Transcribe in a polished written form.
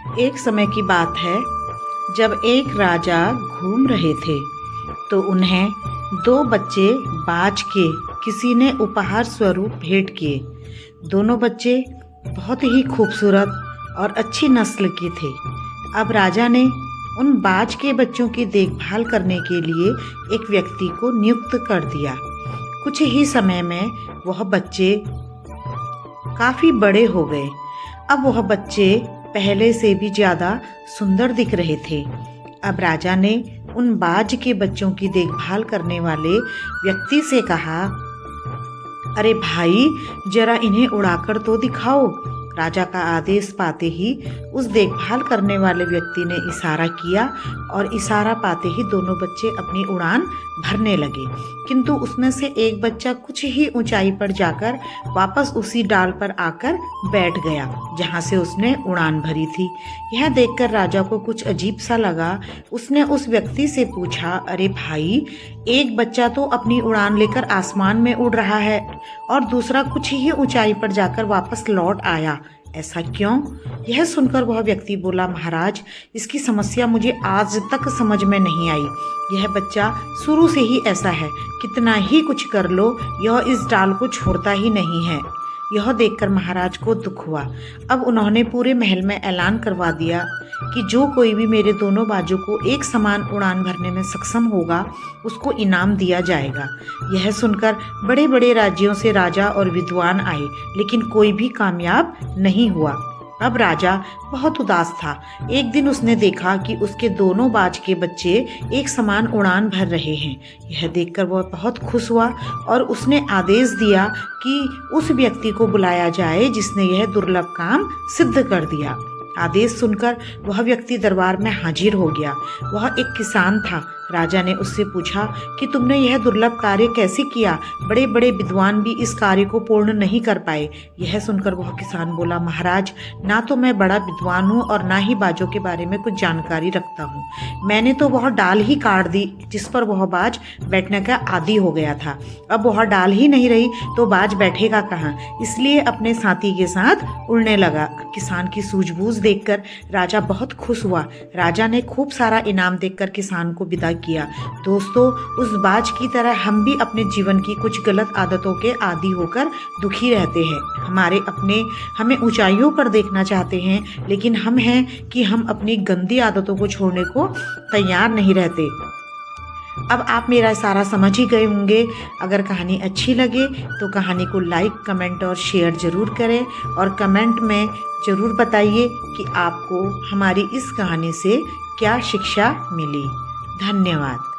एक समय की बात है जब एक राजा घूम रहे थे तो उन्हें दो बच्चे बाज के किसी ने उपहार स्वरूप भेंट किए। दोनों बच्चे बहुत ही खूबसूरत और अच्छी नस्ल के थे। अब राजा ने उन बाज के बच्चों की देखभाल करने के लिए एक व्यक्ति को नियुक्त कर दिया। कुछ ही समय में वह बच्चे काफ़ी बड़े हो गए। अब वह बच्चे पहले से भी ज़्यादा सुंदर दिख रहे थे। अब राजा ने उन बाज के बच्चों की देखभाल करने वाले व्यक्ति से कहा, अरे भाई, जरा इन्हें उड़ाकर तो दिखाओ। राजा का आदेश पाते ही उस देखभाल करने वाले व्यक्ति ने इशारा किया और इशारा पाते ही दोनों बच्चे अपनी उड़ान भरने लगे। किंतु उसमें से एक बच्चा कुछ ही ऊंचाई पर जाकर वापस उसी डाल पर आकर बैठ गया जहां से उसने उड़ान भरी थी। यह देखकर राजा को कुछ अजीब सा लगा। उसने उस व्यक्ति से पूछा, अरे भाई, एक बच्चा तो अपनी उड़ान लेकर आसमान में उड़ रहा है और दूसरा कुछ ही ऊंचाई पर जाकर वापस लौट आया, ऐसा क्यों? यह सुनकर वह व्यक्ति बोला, महाराज, इसकी समस्या मुझे आज तक समझ में नहीं आई। यह बच्चा शुरू से ही ऐसा है, कितना ही कुछ कर लो यह इस डाल को छोड़ता ही नहीं है। यह देखकर महाराज को दुख हुआ। अब उन्होंने पूरे महल में ऐलान करवा दिया कि जो कोई भी मेरे दोनों बाजू को एक समान उड़ान भरने में सक्षम होगा उसको इनाम दिया जाएगा। यह सुनकर बड़े बड़े राज्यों से राजा और विद्वान आए, लेकिन कोई भी कामयाब नहीं हुआ। अब राजा बहुत उदास था। एक दिन उसने देखा कि उसके दोनों बाज के बच्चे एक समान उड़ान भर रहे हैं। यह देखकर वह बहुत खुश हुआ और उसने आदेश दिया कि उस व्यक्ति को बुलाया जाए जिसने यह दुर्लभ काम सिद्ध कर दिया। आदेश सुनकर वह व्यक्ति दरबार में हाजिर हो गया। वह एक किसान था। राजा ने उससे पूछा कि तुमने यह दुर्लभ कार्य कैसे किया? बड़े बड़े विद्वान भी इस कार्य को पूर्ण नहीं कर पाए। यह सुनकर वह किसान बोला, महाराज, ना तो मैं बड़ा विद्वान हूँ और ना ही बाजों के बारे में कुछ जानकारी रखता हूँ। मैंने तो वह डाल ही काट दी जिस पर वह बाज बैठने का आदी हो गया था। अब वह डाल ही नहीं रही तो बाज बैठेगा कहाँ? इसलिए अपने साथी के साथ उड़ने लगा। किसान की सूझबूझ देखकर राजा बहुत खुश हुआ। राजा ने खूब सारा इनाम देकर किसान को विदा किया। दोस्तों, उस बाज की तरह हम भी अपने जीवन की कुछ गलत आदतों के आदी होकर दुखी रहते हैं। हमें ऊंचाइयों पर देखना चाहते हैं, लेकिन हम हैं कि हम अपनी गंदी आदतों को छोड़ने को तैयार नहीं रहते। अब आप मेरा सारा समझ ही गए होंगे। अगर कहानी अच्छी लगे तो कहानी को लाइक, कमेंट और शेयर ज़रूर करें और कमेंट में ज़रूर बताइए कि आपको हमारी इस कहानी से क्या शिक्षा मिली। धन्यवाद।